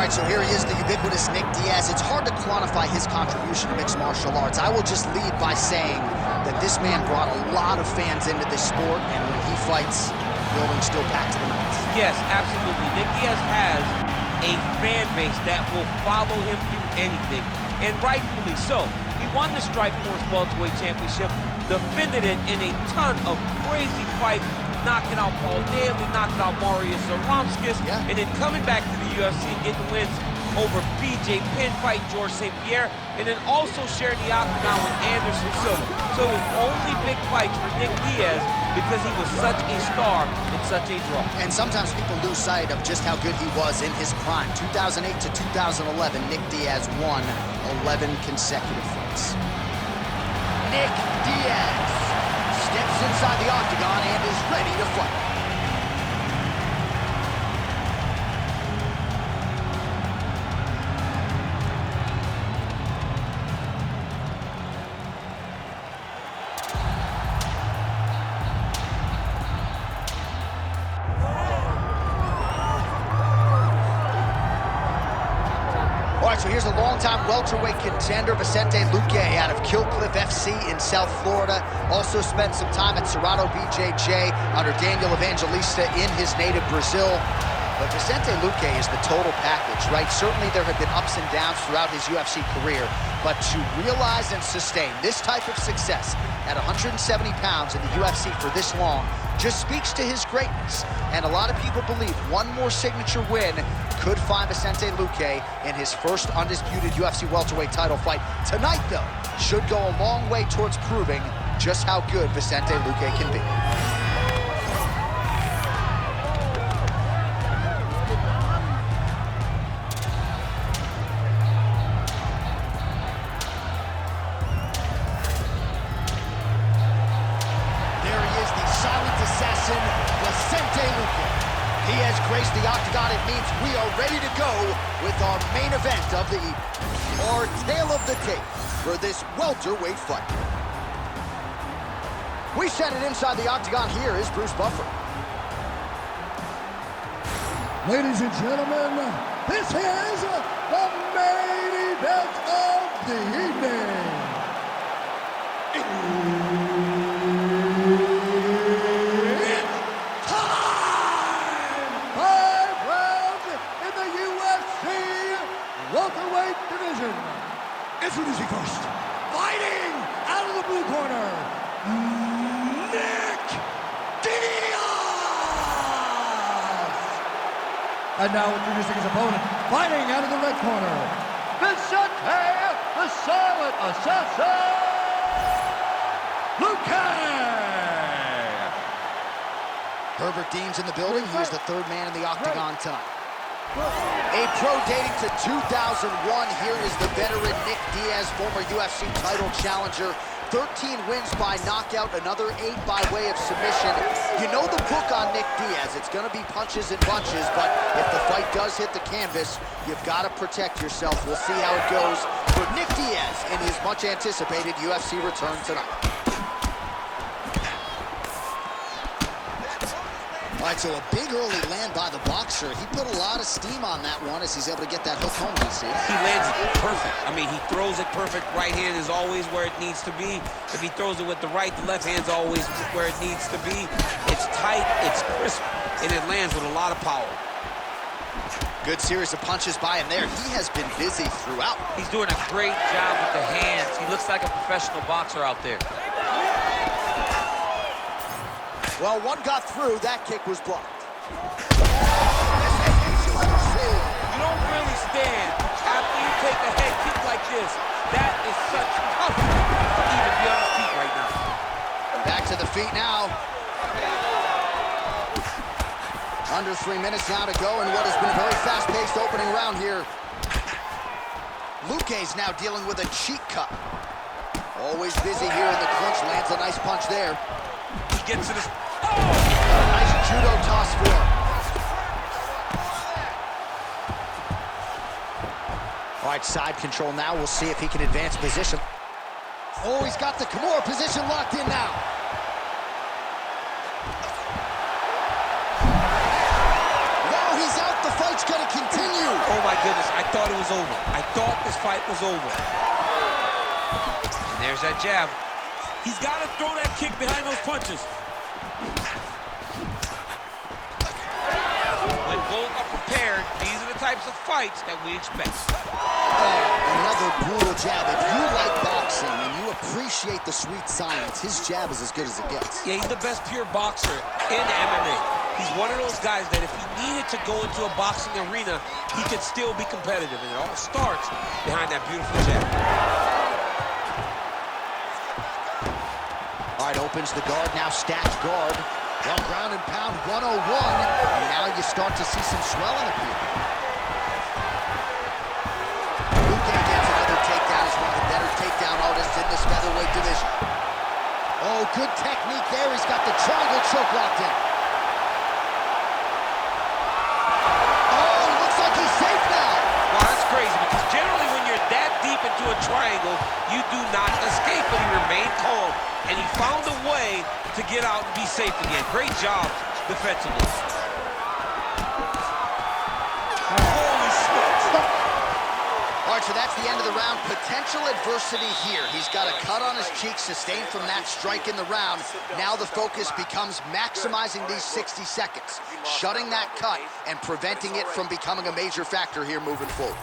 right, so here he is, the ubiquitous Nick Diaz. It's hard to quantify his contribution to mixed martial arts. I will just lead by saying that this man brought a lot of fans into this sport, and when he fights, the building's still packed to the max. Yes, absolutely. Nick Diaz has a fan base that will follow him through anything, and rightfully so. He won the Strikeforce Welterweight Championship, defended it in a ton of crazy fights, knocking out Paul Daly, knocking out Marius Zaromskis, and then coming back to the UFC and getting wins over BJ Penn, fighting George St. Pierre, and then also sharing the octagon with Anderson Silva. So it was only big fights for Nick Diaz because he was such a star and such a draw. And sometimes people lose sight of just how good he was in his prime. 2008 to 2011, Nick Diaz won 11 consecutive fights. Nick Diaz steps inside the octagon and is ready to fight. All right, so here's a longtime welterweight contender, Vicente Luque, out of Kill Cliff FC in South Florida. Also spent some time at Cerrado BJJ under Daniel Evangelista in his native Brazil. But Vicente Luque is the total package, right? Certainly there have been ups and downs throughout his UFC career, but to realize and sustain this type of success at 170 pounds in the UFC for this long just speaks to his greatness. And a lot of people believe one more signature win could find Vicente Luque in his first undisputed UFC welterweight title fight. Tonight, though, should go a long way towards proving just how good Vicente Luque can be. Vicente Luque. He has graced the octagon. It means we are ready to go with our main event of the evening. Our tale of the tape for this welterweight fight. We send it inside the octagon. Here is Bruce Buffer. Ladies and gentlemen, this is the main event of the evening. Welterweight division. Introducing first, fighting out of the blue corner, Nick Diaz. And now introducing his opponent, fighting out of the red corner, Vicente the Silent Assassin, Luque. Herbert Dean's in the building. He is the third man in the octagon tonight. A pro dating to 2001, here is the veteran Nick Diaz, former UFC title challenger. 13 wins by knockout, another 8 by way of submission. You know the book on Nick Diaz. It's going to be punches and bunches, but if the fight does hit the canvas, you've got to protect yourself. We'll see how it goes for Nick Diaz in his much-anticipated UFC return tonight. All right, so a big early land by the boxer. He put a lot of steam on that one as he's able to get that hook home, DC. He lands it perfect. I mean, he throws it perfect. Right hand is always where it needs to be. If he throws it with the right, the left hand's always where it needs to be. It's tight, it's crisp, and it lands with a lot of power. Good series of punches by him there. He has been busy throughout. He's doing a great job with the hands. He looks like a professional boxer out there. Well, one got through. That kick was blocked. You don't really stand after you take a head kick like this. That is such toughness to even be on his feet right now. Back to the feet now. Under 3 minutes now to go in what has been a very fast-paced opening round here. Luque's now dealing with a cheek cut. Always busy here in the clinch. Lands a nice punch there. He gets to this. Nice judo toss for him. All right, side control now. We'll see if he can advance position. Oh, he's got the Kimura position locked in now. Wow, he's out. The fight's it's going to continue. Oh, my goodness. I thought it was over. I thought this fight was over. And there's that jab. He's got to throw that kick behind those punches. When both are prepared, these are the types of fights that we expect. Another brutal jab. If you like boxing and you appreciate the sweet science, his jab is as good as it gets. Yeah, he's the best pure boxer in MMA. He's one of those guys that if he needed to go into a boxing arena, he could still be competitive, and it all starts behind that beautiful jab. All right, opens the guard, now stacked guard. Well, ground and pound 101, and now you start to see some swelling appear. Luque gets another takedown. He's one of the better takedown artists in this featherweight division. Oh, good technique there. He's got the triangle choke locked in. Oh, looks like he's safe now. Wow, that's crazy, because generally when you're that deep into a triangle, you do not escape, but he remained calm, and he found a way to get out and be safe again. Great job defensively. Holy smokes. All right, so that's the end of the round. Potential adversity here. He's got a cut on his cheek sustained from that strike in the round. Now the focus becomes maximizing these 60 seconds, shutting that cut and preventing it from becoming a major factor here moving forward.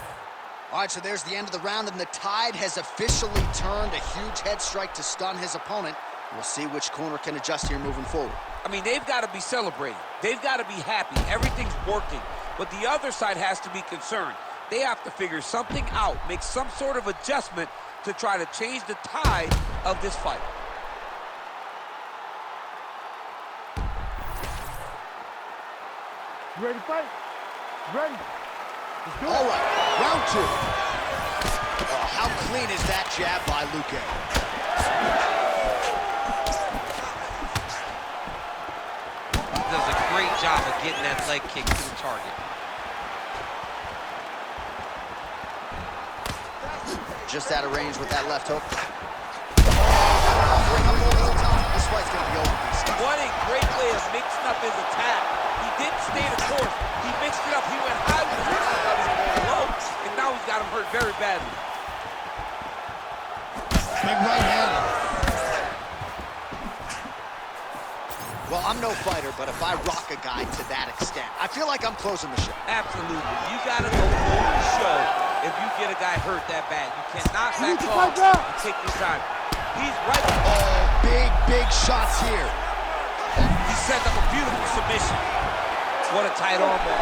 All right, so there's the end of the round, and the tide has officially turned. A huge head strike to stun his opponent. We'll see which corner can adjust here moving forward. I mean, they've got to be celebrating. They've got to be happy. Everything's working. But the other side has to be concerned. They have to figure something out, make some sort of adjustment to try to change the tide of this fight. You ready to fight? You ready? Let's do it. All right, round two. Oh, how clean is that jab by Luque? He does a great job of getting that leg kick to the target. Just out of range with that left hook. Offering up over the top. This fight's going to be over. What a great way of mixing up his attack. He didn't stay the course. He mixed it up. He went high with his going low, and now he's got him hurt very badly. Big right hand. Well, I'm no fighter, but if I rock a guy to that extent, I feel like I'm closing the show. Absolutely. You got to go full the show if you get a guy hurt that bad. You cannot back off and take your time. He's right. Oh, big shots here. He set up a beautiful submission. What a tight arm bar.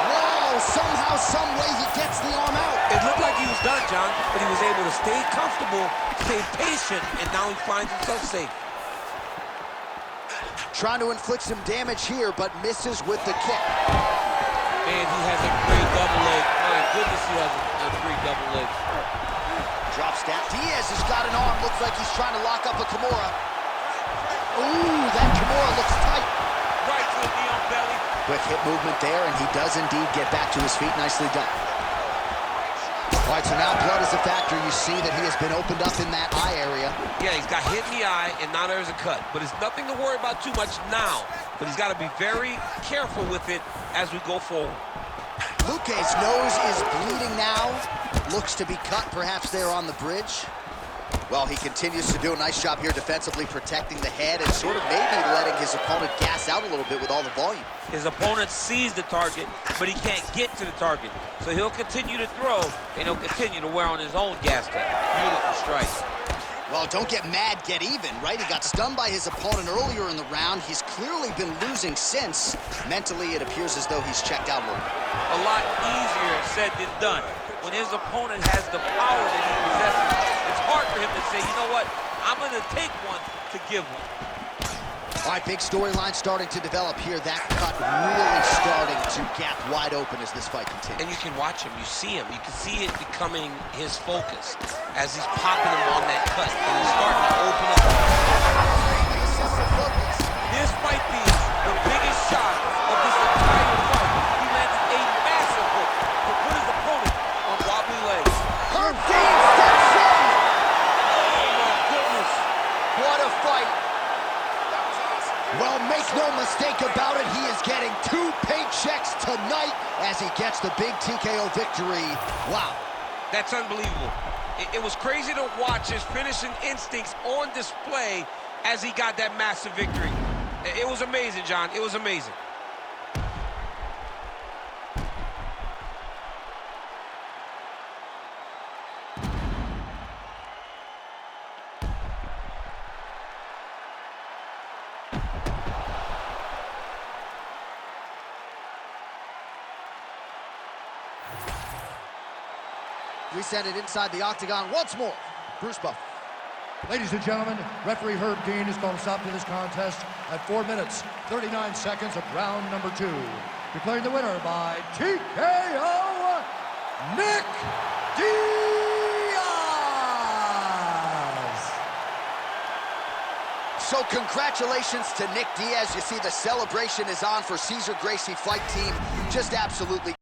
Whoa, somehow, some way he gets the arm out. It looked like he was done, John, but he was able to stay comfortable, stay patient, and now he finds himself safe. Trying to inflict some damage here, but misses with the kick. Man, he has a great double leg. My goodness, he has a great double leg. Drop step. Diaz has got an arm. Looks like he's trying to lock up a Kimura. Ooh, that Kimura looks tight. Right to the knee on belly. Quick hip movement there, and he does indeed get back to his feet. Nicely done. All right, so now blood is a factor. You see that he has been opened up in that eye area. Yeah, he's got hit in the eye, and now there's a cut. But it's nothing to worry about too much now. But he's got to be very careful with it as we go forward. Luque's nose is bleeding now. Looks to be cut, perhaps there on the bridge. Well, he continues to do a nice job here defensively, protecting the head and sort of maybe letting his opponent gas out a little bit with all the volume. His opponent sees the target, but he can't get to the target. So he'll continue to throw, and he'll continue to wear on his own gas tank. Beautiful strike. Well, don't get mad, get even, right? He got stunned by his opponent earlier in the round. He's clearly been losing since. Mentally, it appears as though he's checked out a little bit. A lot easier said than done. When his opponent has the power that he possesses, it's hard for him to say, you know what, I'm going to take one to give one. All right, big storyline starting to develop here. That cut really starting to gap wide open as this fight continues. And you can watch him, you see him. You can see it becoming his focus as he's popping him on that cut. And he's starting to open up. This might be the biggest shot of this entire fight. He landed a massive hook to put his opponent on wobbly legs. Herb Dean steps in! Oh, my goodness. What a fight! Well, make no mistake about it. He is getting 2 paychecks tonight as he gets the big TKO victory. Wow. That's unbelievable. It was crazy to watch his finishing instincts on display as he got that massive victory. It was amazing, John. It was amazing. We send it inside the octagon once more. Bruce Buff. Ladies and gentlemen, referee Herb Dean has called a stop to this contest at 4 minutes, 39 seconds of round number 2. Declaring the winner by TKO, Nick Diaz. So congratulations to Nick Diaz. You see the celebration is on for Cesar Gracie Fight Team. Just absolutely